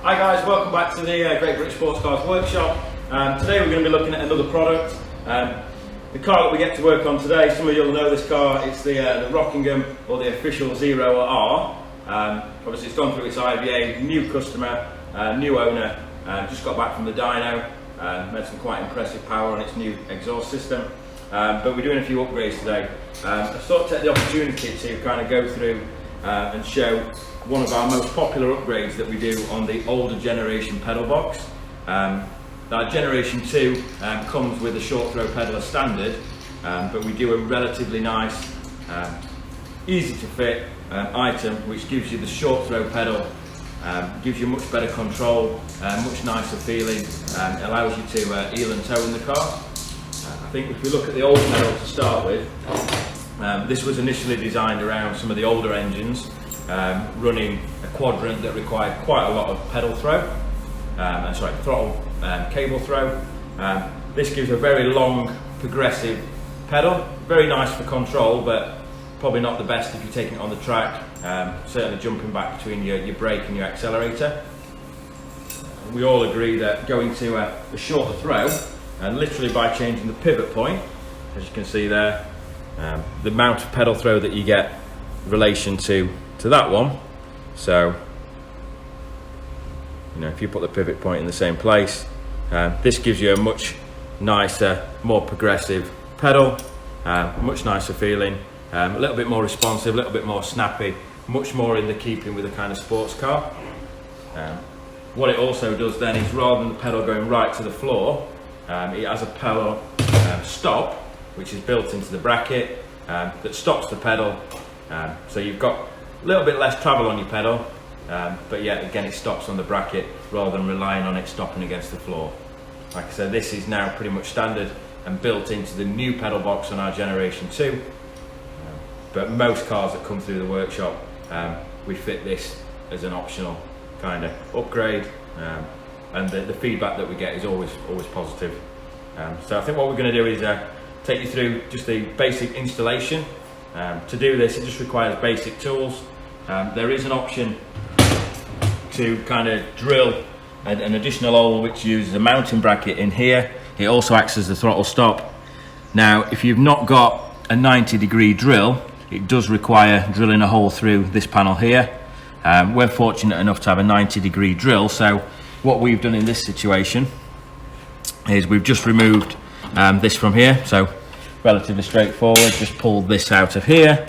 Hi guys, welcome back to the Great British Sports Cars Workshop. Today we're going to be looking at another product. The car that we get to work on today, some of you will know this car, it's the Rockingham or the official Zero R. Obviously it's gone through its IVA, new customer, new owner, just got back from the dyno, made some quite impressive power on its new exhaust system. But we're doing a few upgrades today. I thought I'd take the opportunity to kind of go through and show one of our most popular upgrades that we do on the older generation pedal box. Now generation 2 comes with a short throw pedal as standard, but we do a relatively nice, easy to fit item which gives you the short throw pedal, gives you much better control, much nicer feeling, allows you to heel and toe in the car. I think if we look at the old pedal to start with, this was initially designed around some of the older engines, running a quadrant that required quite a lot of pedal throw, throttle cable throw. This gives a very long progressive pedal, very nice for control, but probably not the best if you're taking it on the track, certainly jumping back between your brake and your accelerator. We all agree that going to a shorter throw, and literally by changing the pivot point, as you can see there, the amount of pedal throw that you get in relation to that one. So, you know, if you put the pivot point in the same place, this gives you a much nicer, more progressive pedal, much nicer feeling, a little bit more responsive, a little bit more snappy, much more in the keeping with a kind of sports car. What it also does then is, rather than the pedal going right to the floor, it has a pedal stop, which is built into the bracket, that stops the pedal. So you've got a little bit less travel on your pedal, but yet again it stops on the bracket rather than relying on it stopping against the floor. Like I said, this is now pretty much standard and built into the new pedal box on our generation 2. But most cars that come through the workshop, we fit this as an optional kind of upgrade, and the feedback that we get is always positive. So I think what we're going to do is take you through just the basic installation. To do this, it just requires basic tools. There is an option to kind of drill an additional hole which uses a mounting bracket in here. It also acts as the throttle stop. Now, if you've not got a 90-degree drill, it does require drilling a hole through this panel here. We're fortunate enough to have a 90-degree drill, so what we've done in this situation is we've just removed this from here. So relatively straightforward, just pull this out of here,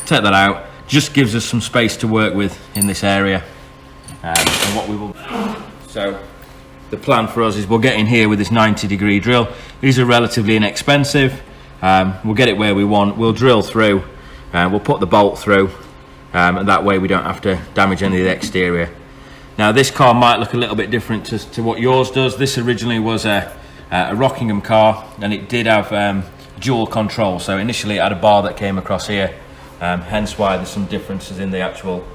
take that out, just gives us some space to work with in this area. And what we will, so the plan for us is we'll get in here with this 90-degree drill. These are relatively inexpensive. We'll get it where we want, we'll drill through, we'll put the bolt through, and that way we don't have to damage any of the exterior. Now this car might look a little bit different to what yours does. This originally was a Rockingham car, and it did have dual control. So initially it had a bar that came across here, hence why there's some differences in the actual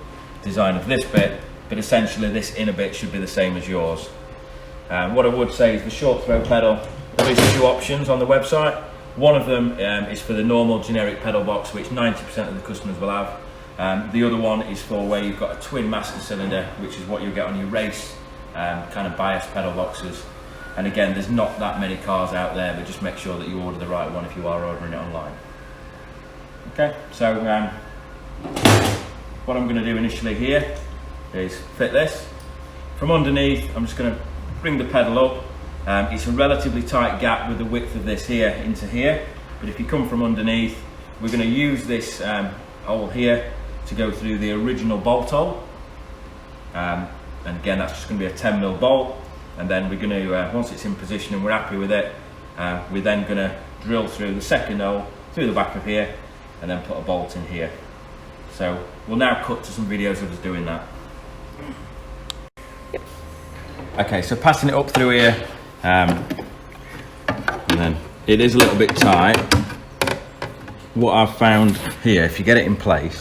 design of this bit, but essentially this inner bit should be the same as yours. What I would say is the short throw pedal, there is 2 options on the website. One of them is for the normal generic pedal box, which 90% of the customers will have. The other one is for where you've got a twin master cylinder, which is what you'll get on your race kind of bias pedal boxes. And again, there's not that many cars out there, but just make sure that you order the right one if you are ordering it online. Okay, so what I'm going to do initially here is fit this. From underneath, I'm just going to bring the pedal up. It's a relatively tight gap with the width of this here into here, but if you come from underneath, we're going to use this hole here to go through the original bolt hole. And again, that's just going to be a 10mm bolt. And then we're going to, once it's in position and we're happy with it, we're then going to drill through the second hole, through the back of here, and then put a bolt in here. So we'll now cut to some videos of us doing that. Okay, so passing it up through here, and then it is a little bit tight. What I've found here, if you get it in place,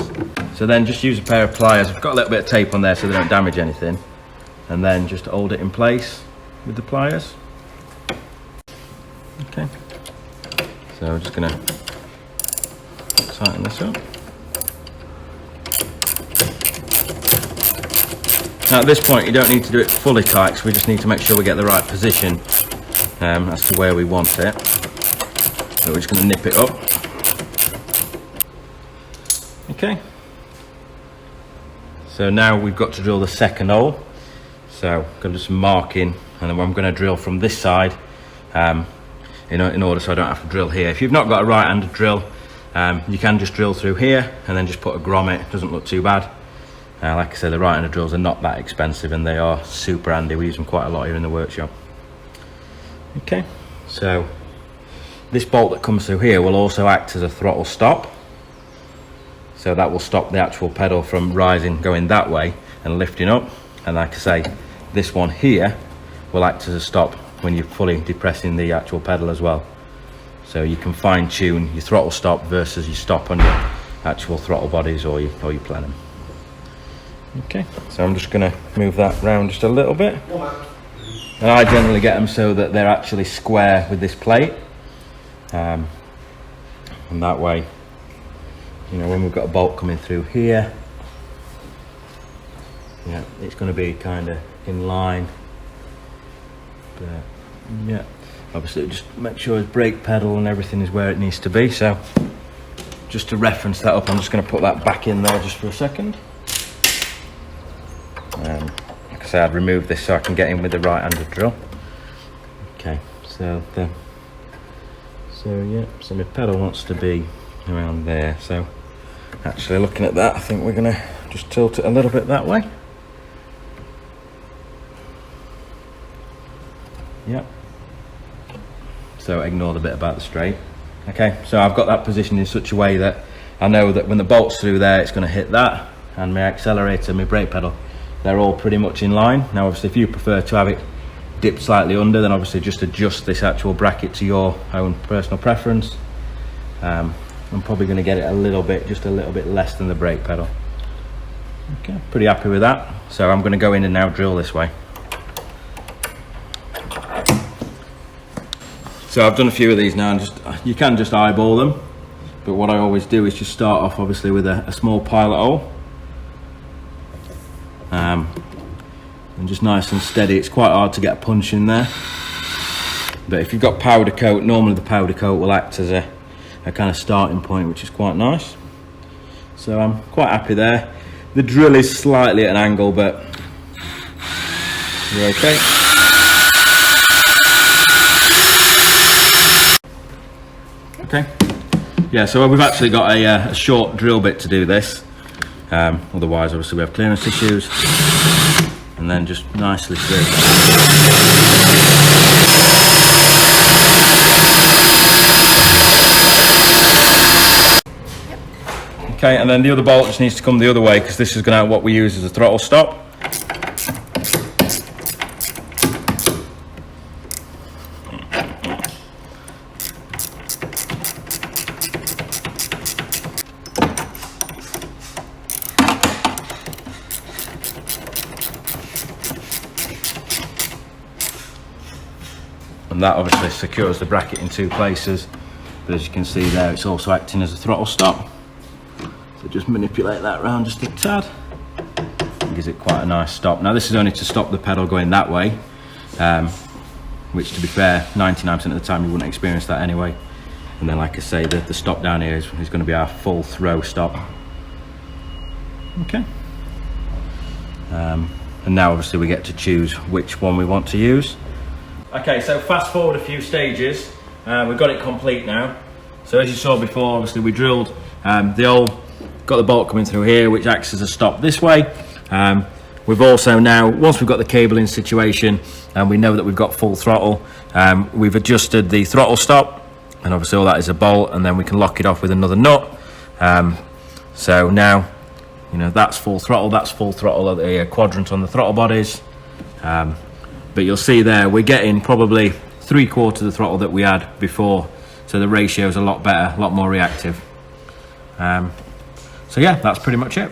so then just use a pair of pliers. I've got a little bit of tape on there so they don't damage anything, and then just hold it in place with the pliers. Okay, so I'm just going to tighten this up. Now at this point you don't need to do it fully tight, because we just need to make sure we get the right position as to where we want it. So we're just going to nip it up. Okay. So now we've got to drill the second hole. So I'm going to do some marking, and then I'm going to drill from this side in order so I don't have to drill here. If you've not got a right-handed drill, you can just drill through here and then just put a grommet. It doesn't look too bad. Like I said, the right-handed drills are not that expensive and they are super handy. We use them quite a lot here in the workshop. Okay, so this bolt that comes through here will also act as a throttle stop. So that will stop the actual pedal from rising, going that way and lifting up. And like I say, this one here will act as a stop when you're fully depressing the actual pedal as well. So you can fine tune your throttle stop versus your stop on your actual throttle bodies or your plenum. Okay, so I'm just going to move that round just a little bit. And I generally get them so that they're actually square with this plate. And that way, you know, when we've got a bolt coming through here, yeah, it's going to be kind of in line. But yeah, obviously just make sure his brake pedal and everything is where it needs to be. So just to reference that up, I'm just going to put that back in there just for a second. Like I say, I'd remove this so I can get in with the right-handed drill. Okay, so yeah, so my pedal wants to be around there. So actually looking at that, I think we're going to just tilt it a little bit that way. Yep. So ignore the bit about the straight. Okay, so I've got that positioned in such a way that I know that when the bolt's through there, it's going to hit that, and my accelerator, my brake pedal, they're all pretty much in line. Now obviously if you prefer to have it dipped slightly under, then obviously just adjust this actual bracket to your own personal preference. I'm probably going to get it just a little bit less than the brake pedal. Okay, pretty happy with that. So I'm going to go in and now drill this way. So I've done a few of these now, and you can just eyeball them, but what I always do is just start off obviously with a small pilot hole, and just nice and steady. It's quite hard to get a punch in there, but if you've got powder coat, normally the powder coat will act as a kind of starting point, which is quite nice. So I'm quite happy there. The drill is slightly at an angle, but you're okay. Okay, yeah, so we've actually got a short drill bit to do this. Otherwise, obviously, we have clearance issues. And then just nicely through. Okay, and then the other bolt just needs to come the other way, because this is going to what we use as a throttle stop. And that obviously secures the bracket in two places, but as you can see there, it's also acting as a throttle stop. So just manipulate that round just a tad, and gives it quite a nice stop. Now this is only to stop the pedal going that way, which, to be fair, 99% of the time you wouldn't experience that anyway. And then, like I say, the stop down here is going to be our full throw stop. Okay. And now obviously we get to choose which one we want to use. Okay, so fast forward a few stages, we've got it complete now. So as you saw before, obviously we drilled got the bolt coming through here, which acts as a stop this way. We've also now, once we've got the cable in situation and we know that we've got full throttle, we've adjusted the throttle stop, and obviously all that is a bolt, and then we can lock it off with another nut. So now, you know, that's full throttle at the quadrant on the throttle bodies. But you'll see there, we're getting probably 3/4 the throttle that we had before. So the ratio is a lot better, a lot more reactive. So yeah, that's pretty much it.